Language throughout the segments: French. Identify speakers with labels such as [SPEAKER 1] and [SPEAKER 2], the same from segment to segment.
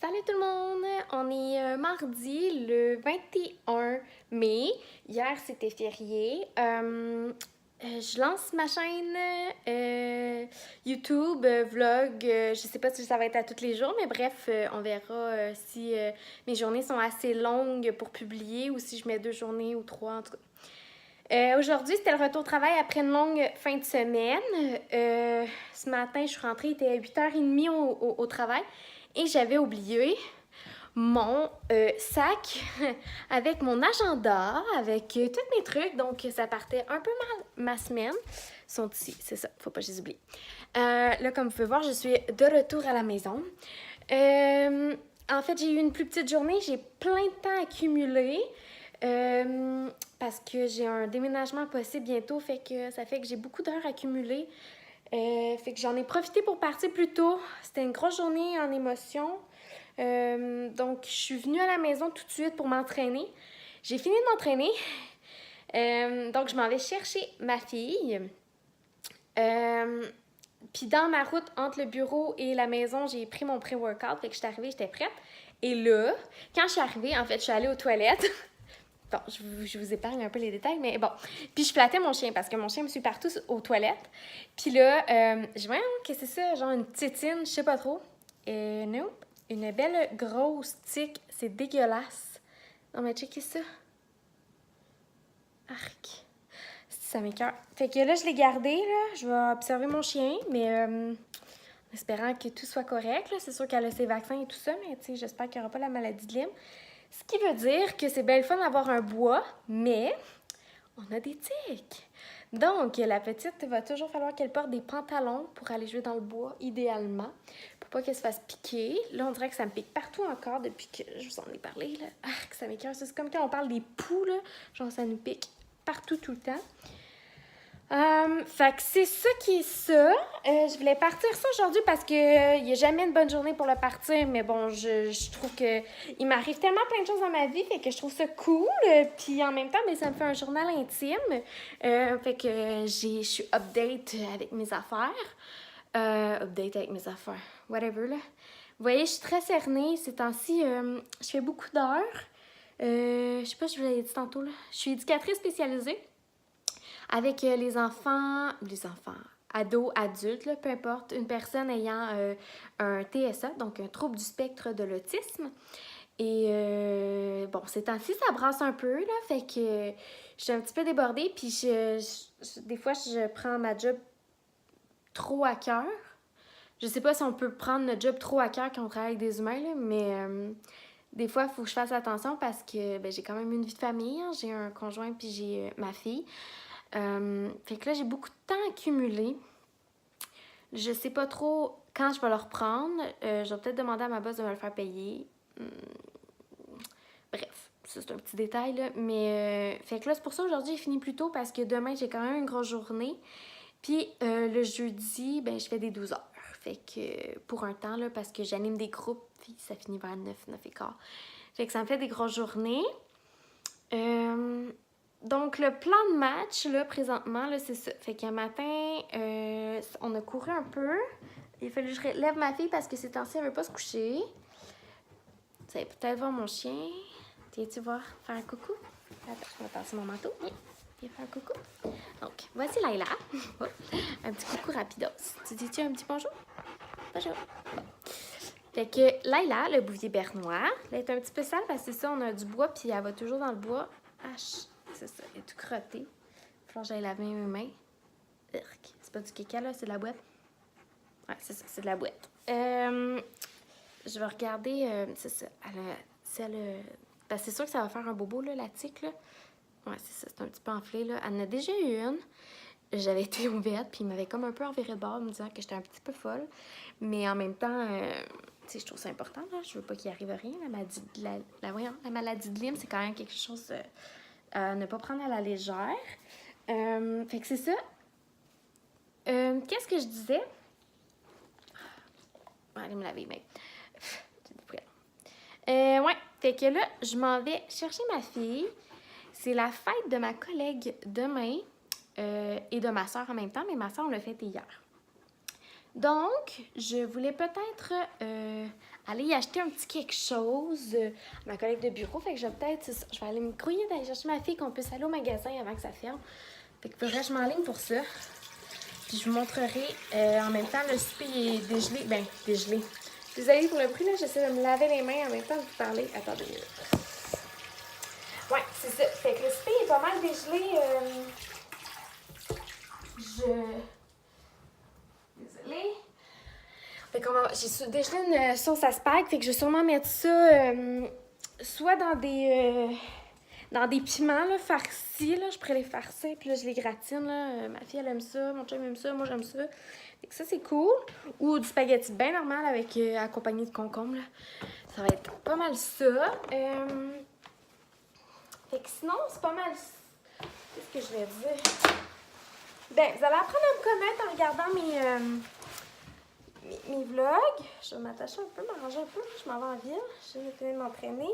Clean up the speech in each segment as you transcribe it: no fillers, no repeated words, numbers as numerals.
[SPEAKER 1] Salut tout le monde! On est mardi le 21 mai. Hier, c'était férié. Je lance ma chaîne YouTube, vlog. Je sais pas si ça va être à tous les jours, mais bref, on verra si mes journées sont assez longues pour publier ou si je mets 2 journées ou 3 en tout cas. Aujourd'hui, c'était le retour au travail après une longue fin de semaine. Ce matin, je suis rentrée, il était 8h30 au travail et j'avais oublié mon sac avec mon agenda, avec tous mes trucs. Donc, ça partait un peu mal ma semaine. Ils sont ici, c'est ça, faut pas que je les oublie. Là, comme vous pouvez voir, je suis de retour à la maison. En fait, j'ai eu une plus petite journée, j'ai plein de temps accumulé. Parce que j'ai un déménagement possible bientôt, ça fait que j'ai beaucoup d'heures accumulées. Fait que j'en ai profité pour partir plus tôt. C'était une grosse journée en émotion. Donc, je suis venue à la maison tout de suite pour m'entraîner. J'ai fini de m'entraîner. Donc, je m'en vais chercher ma fille. Puis dans ma route entre le bureau et la maison, j'ai pris mon pré-workout. Fait que je suis arrivée, j'étais prête. Et là, quand je suis arrivée, en fait, je suis allée aux toilettes. Bon, je vous épargne un peu les détails, mais bon. Puis je flattais mon chien parce que mon chien me suit partout aux toilettes. Puis là, je dis, voyons, qu'est-ce que c'est ça? Genre une tétine, je sais pas trop. Non, une belle grosse tique. C'est dégueulasse. Non, mais checkez ça. Arc. Ça m'écoeure. Fait que là, je l'ai gardé, là. Je vais observer mon chien, mais en espérant que tout soit correct. C'est sûr qu'elle a ses vaccins et tout ça, mais tu sais, j'espère qu'il n'y aura pas la maladie de Lyme. Ce qui veut dire que c'est bien le fun d'avoir un bois, mais on a des tiques. Donc, la petite va toujours falloir qu'elle porte des pantalons pour aller jouer dans le bois, idéalement, pour pas qu'elle se fasse piquer. Là, on dirait que ça me pique partout encore depuis que je vous en ai parlé. Là. Ah, que ça m'écoeure. C'est comme quand on parle des poux, là. Genre, ça nous pique partout tout le temps. Fait que c'est ça qui est ça. Je voulais partir ça aujourd'hui parce que il n'y a jamais une bonne journée pour le partir, mais bon, je trouve que il m'arrive tellement plein de choses dans ma vie, fait que je trouve ça cool. Puis en même temps, ben, ça me fait un journal intime. Fait que je suis update avec mes affaires. Update avec mes affaires. Whatever, là. Vous voyez, je suis très cernée ces temps-ci. Je fais beaucoup d'heures. Je sais pas si je vous l'avais dit tantôt, là. Je suis éducatrice spécialisée avec les enfants, ados, adultes, là, peu importe, une personne ayant un TSA, donc un trouble du spectre de l'autisme. Et bon, ces temps-ci, ça brasse un peu, là, fait que je suis un petit peu débordée, puis des fois, je prends ma job trop à cœur. Je sais pas si on peut prendre notre job trop à cœur quand on travaille avec des humains, là, mais des fois, il faut que je fasse attention parce que ben, j'ai quand même une vie de famille, hein. J'ai un conjoint puis j'ai ma fille. Fait que là, j'ai beaucoup de temps accumulé. Je sais pas trop quand je vais le reprendre. Je vais peut-être demander à ma boss de me le faire payer. Bref, ça c'est un petit détail, là. Mais fait que là, c'est pour ça aujourd'hui, j'ai fini plus tôt parce que demain, j'ai quand même une grosse journée. Puis le jeudi, ben, je fais des 12 heures. Fait que pour un temps, là, parce que j'anime des groupes, puis ça finit vers 9 et quart. Fait que ça me fait des grosses journées. Donc, le plan de match, là, présentement, là, c'est ça. Fait qu'un matin, on a couru un peu. Il a fallu que je lève ma fille parce que ces temps-ci, elle veut pas se coucher. Vous allez peut-être voir mon chien. Viens-tu voir? Faire un coucou? Attends, je vais passer mon manteau. Viens faire un coucou. Donc, voici Laila. Un petit coucou rapidos. Tu dis-tu un petit bonjour? Bonjour. Bon. Fait que Laila, le bouvier bernois, elle est un petit peu sale parce que c'est ça, on a du bois, puis elle va toujours dans le bois. C'est ça, elle est tout crottée. Il va falloir que j'aille laver mes mains. C'est pas du caca, là, c'est de la boîte. Ouais, c'est ça, c'est de la boîte. Je vais regarder, c'est ça, parce que c'est sûr que ça va faire un bobo, là, la tique, là. Ouais, c'est ça, c'est un petit peu enflé, là. Elle en a déjà eu une. J'avais été au vet, puis il m'avait comme un peu enviré de bord, me disant que j'étais un petit peu folle. Mais en même temps, tu sais, je trouve ça important, là. Je veux pas qu'il arrive rien. La maladie de Lyme, c'est quand même quelque chose à ne pas prendre à la légère. Fait que c'est ça. Qu'est-ce que je disais? On va aller me laver les mains. Ouais, fait que là, je m'en vais chercher ma fille. C'est la fête de ma collègue demain et de ma soeur en même temps, mais ma soeur, on l'a fêté hier. Donc, je voulais peut-être aller y acheter un petit quelque chose à ma collègue de bureau. Fait que je vais peut-être, c'est ça, je vais aller me grouiller d'aller chercher ma fille qu'on puisse aller au magasin avant que ça ferme. Fait que faudrait que je m'enligne pour ça. Puis je vous montrerai en même temps, le souper est dégelé. Ben, dégelé. Désolée pour le bruit, là, j'essaie de me laver les mains en même temps de vous parler. Attendez une minute. Ouais, c'est ça. Fait que le souper est pas mal dégelé. Désolée. Fait qu'on va... J'ai dégelé une sauce à spag, fait que je vais sûrement mettre ça soit dans des piments là, farcis. Là. Je pourrais les farcir, puis là, je les gratine. Là. Ma fille, elle aime ça, mon chum aime ça, moi, j'aime ça. Fait que ça, c'est cool. Ou du spaghetti bien normal avec accompagné de concombre. Là. Ça va être pas mal ça. Fait que sinon, c'est pas mal... Qu'est-ce que je vais dire? Ben, vous allez apprendre à me connaître en regardant mes vlogs. Je vais m'attacher un peu, m'arranger un peu. Je m'en vais en ville. Je vais finir de m'entraîner.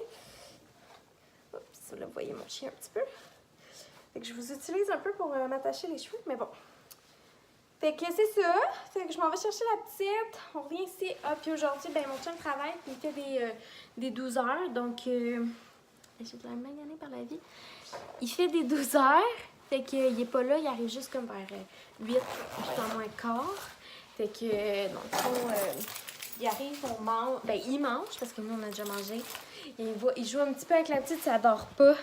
[SPEAKER 1] Oups, là, vous voyez mon chien un petit peu. Fait que je vous utilise un peu pour m'attacher les cheveux, mais bon. Fait que c'est ça. Fait que je m'en vais chercher la petite. On revient ici. Ah, puis aujourd'hui, ben mon chum travaille. Il fait des 12 heures. Donc, j'ai de la maganée par la vie. Il fait des 12 heures. Fait qu'il est pas là. Il arrive juste comme vers 8, en moins quart. Fait que, dans le fond, il arrive, on mange. Ben, il mange, parce que nous, on a déjà mangé. Il joue un petit peu avec la petite, ça dort pas.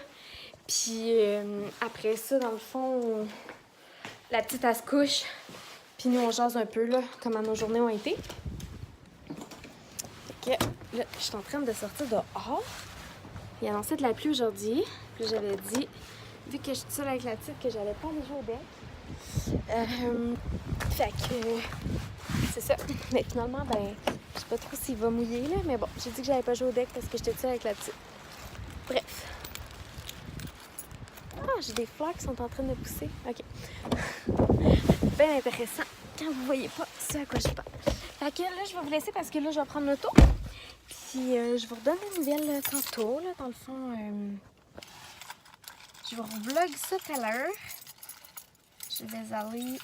[SPEAKER 1] Puis après ça, dans le fond, la petite, elle se couche. Puis nous, on jase un peu, là, comment nos journées ont été. Fait que, là, je suis en train de sortir dehors. Il a annoncé de la pluie aujourd'hui. Puis j'avais dit, vu que je suis seule avec la petite, que j'allais pas aller jouer au bec. Fait que, c'est ça. Mais finalement, ben, je sais pas trop s'il va mouiller, là. Mais bon, j'ai dit que j'allais pas jouer au deck parce que j'étais seule avec la petite. Bref. Ah, j'ai des fleurs qui sont en train de pousser. OK. Bien intéressant quand vous voyez pas ce à quoi je parle. Fait que là, je vais vous laisser parce que là, je vais prendre l'auto. Puis, je vous redonne des nouvelles tantôt, là. Dans le fond, je vous vlog ça tout à l'heure. Je vais aller...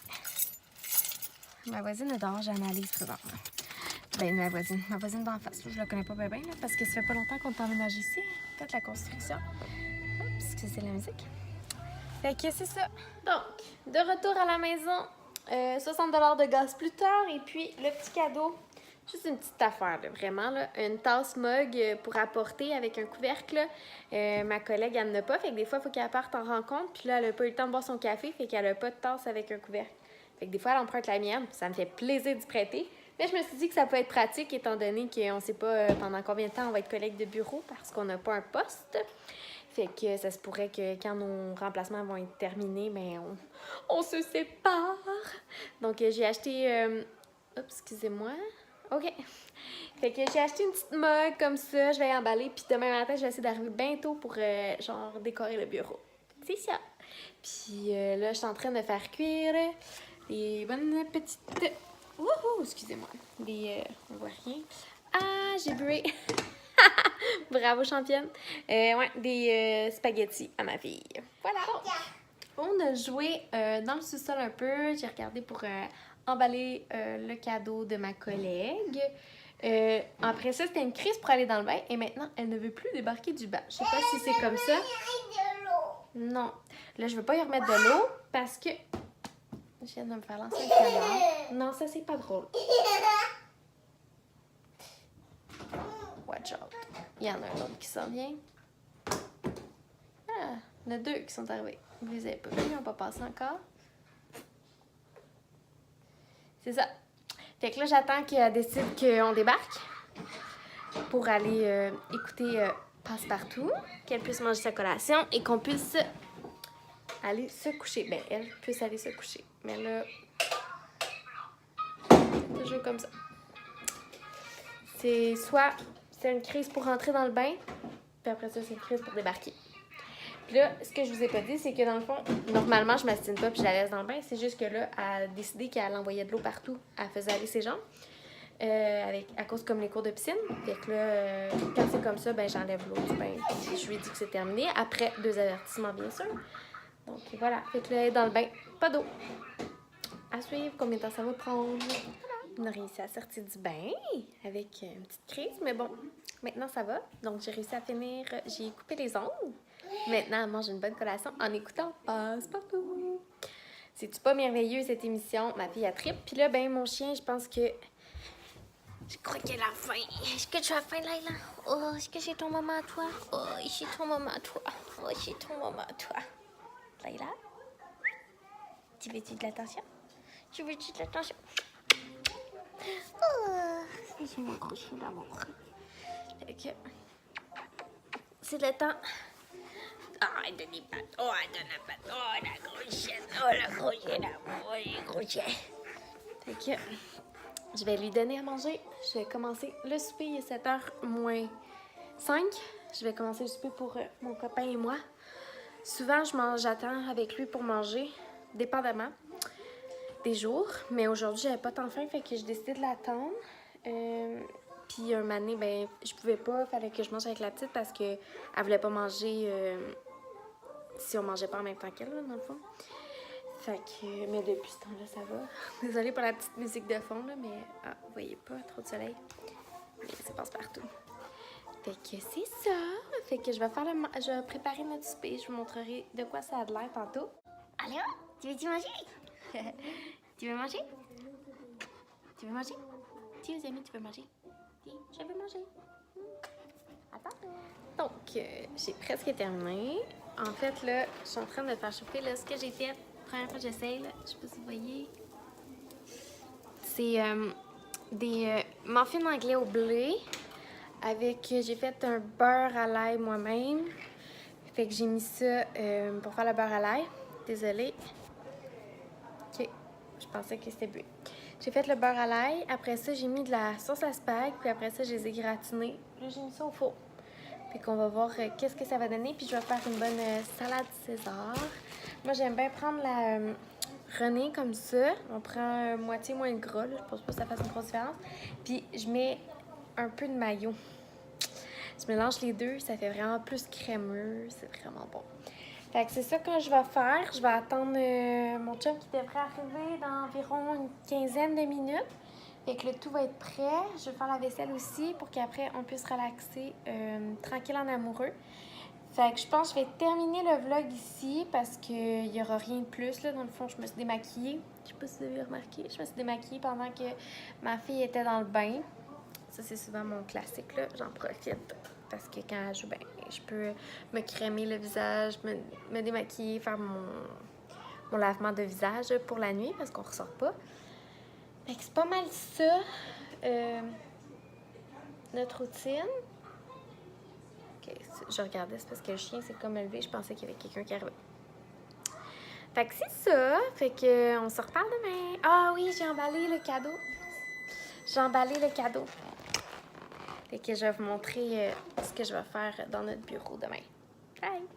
[SPEAKER 1] Ma voisine est dehors, j'analyse présentement. Ben, ma voisine d'en face. Je la connais pas bien, là, parce que ça fait pas longtemps qu'on est emménagé ici. En fait, la construction. Oups, excusez la musique. Fait que c'est ça. Donc, de retour à la maison. 60 $ de gaz plus tard. Et puis, le petit cadeau. Juste une petite affaire, là, vraiment. Là. Une tasse mug pour apporter avec un couvercle. Ma collègue, elle n'en a pas. Fait que des fois, il faut qu'elle parte en rencontre. Puis là, elle n'a pas eu le temps de boire son café. Fait qu'elle n'a pas de tasse avec un couvercle. Fait que des fois, elle emprunte la mienne. Ça me fait plaisir d'y prêter. Mais je me suis dit que ça peut être pratique étant donné qu'on ne sait pas pendant combien de temps on va être collègue de bureau parce qu'on n'a pas un poste. Fait que ça se pourrait que quand nos remplacements vont être terminés, ben on se sépare. Donc, j'ai acheté... Oups, excusez-moi. OK. Fait que j'ai acheté une petite mug comme ça. Je vais y emballer. Puis demain matin, je vais essayer d'arriver bientôt pour genre décorer le bureau. C'est ça. Puis là, je suis en train de faire cuire des bonnes petites... Wouhou! Excusez-moi. On voit rien. Ah, j'ai bué. Bravo, championne. Ouais, des spaghettis à ma fille. Voilà. On a joué dans le sous-sol un peu. J'ai regardé pour emballer le cadeau de ma collègue. Après ça, c'était une crise pour aller dans le bain. Et maintenant, elle ne veut plus débarquer du bain. Je sais pas si c'est comme ça. Non. Là, je veux pas y remettre de l'eau parce que... Je viens de me faire lancer un canard. Non, ça, c'est pas drôle. Watch out. Il y en a un autre qui s'en vient. Ah, il y en a 2 qui sont arrivés. Vous les avez pas vus, ils n'ont pas passé encore. C'est ça. Fait que là, j'attends qu'elle décide qu'on débarque pour aller écouter Passe-Partout, qu'elle puisse manger sa collation et qu'on puisse aller se coucher. Ben, elle puisse aller se coucher. Mais là, c'est toujours comme ça. C'est soit c'est une crise pour rentrer dans le bain, puis après ça, c'est une crise pour débarquer. Puis là, ce que je vous ai pas dit, c'est que dans le fond, normalement, je m'astine pas puis je la laisse dans le bain. C'est juste que là, elle a décidé qu'elle envoyait de l'eau partout. Elle faisait aller ses jambes. À cause comme les cours de piscine. Fait que là, quand c'est comme ça, ben j'enlève l'eau du bain. Puis je lui ai dit que c'est terminé. Après 2 avertissements, bien sûr. Donc voilà. Fait que là, elle est dans le bain. Pas d'eau. À suivre combien de temps ça va prendre. Voilà. On a réussi à sortir du bain avec une petite crise, mais bon, maintenant ça va. Donc j'ai réussi à finir, j'ai coupé les ongles. Maintenant, elle mange une bonne collation en écoutant Passe-Partout. C'est-tu pas merveilleux cette émission? Ma fille a trip. Puis là, ben mon chien, je pense que... Je crois qu'elle a faim. Est-ce que tu as faim, Laila? Oh, est-ce que c'est ton moment à toi? Oh, c'est ton moment à toi. Oh, c'est ton moment à toi. Laila? Tu veux-tu de l'attention? Tu veux-tu de l'attention? Oh, c'est mon gros chien d'amour. Fait que... C'est le temps. Oh, elle donne des pattes. Oh, elle donne la patte. Oh, la grosse chienne. Oh, la grosse chienne d'amour. Oh, les gros chiens. Fait que... Je vais lui donner à manger. Je vais commencer le souper. Il est 7h moins 5. Je vais commencer le souper pour mon copain et moi. Souvent, j'attends avec lui pour manger, dépendamment des jours. Mais aujourd'hui, j'avais pas tant faim, fait que j'ai décidé de l'attendre. Puis un moment donné, ben, je pouvais pas. Fallait que je mange avec la petite parce qu'elle voulait pas manger si on mangeait pas en même temps qu'elle, là, dans le fond. Fait que, mais depuis ce temps-là, ça va. Désolée pour la petite musique de fond, là, mais vous voyez pas, trop de soleil. Mais ça passe partout. Fait que c'est ça. Fait que je vais préparer notre souper. Je vous montrerai de quoi ça a de l'air tantôt. Allez, tu veux-tu manger? Tu veux manger? Tu veux manger? Dis aux amis, tu veux manger? Dis, je veux manger. Attends. Donc, j'ai presque terminé. En fait, là, je suis en train de faire chauffer. Là, ce que j'ai fait, première fois que j'essaye, là, je sais pas si vous voyez, c'est des muffins anglais au blé avec, j'ai fait un beurre à l'ail moi-même. Fait que j'ai mis ça pour faire le beurre à l'ail. Désolée. Ok, je pensais que c'était bleu. J'ai fait le beurre à l'ail. Après ça, j'ai mis de la sauce à spag. Puis après ça, je les ai gratinés. Là, j'ai mis ça au four. Fait qu'on va voir qu'est-ce que ça va donner. Puis je vais faire une bonne salade César. Moi, j'aime bien prendre la renée comme ça. On prend moitié moins de gras. Là. Je pense pas que ça fasse une grosse différence. Puis je mets un peu de mayo. Je mélange les deux. Ça fait vraiment plus crémeux. C'est vraiment bon. Fait que c'est ça que je vais faire. Je vais attendre mon chum qui devrait arriver dans environ une quinzaine de minutes. Fait que le tout va être prêt. Je vais faire la vaisselle aussi pour qu'après on puisse relaxer tranquille en amoureux. Fait que je pense que je vais terminer le vlog ici parce qu'il n'y aura rien de plus. Là. Dans le fond, je me suis démaquillée. Je sais pas si vous avez remarqué. Je me suis démaquillée pendant que ma fille était dans le bain. Ça, c'est souvent mon classique. J'en profite parce que quand elle joue, ben, je peux me crémer le visage, me démaquiller, faire mon lavement de visage pour la nuit parce qu'on ressort pas. Fait que c'est pas mal ça, notre routine. Ok, je regardais, c'est parce que le chien s'est comme levé, je pensais qu'il y avait quelqu'un qui arrivait. Fait que c'est ça, fait que on se reparle demain. Ah oui, j'ai emballé le cadeau. J'ai emballé le cadeau. Fait que je vais vous montrer ce que je vais faire dans notre bureau demain. Bye!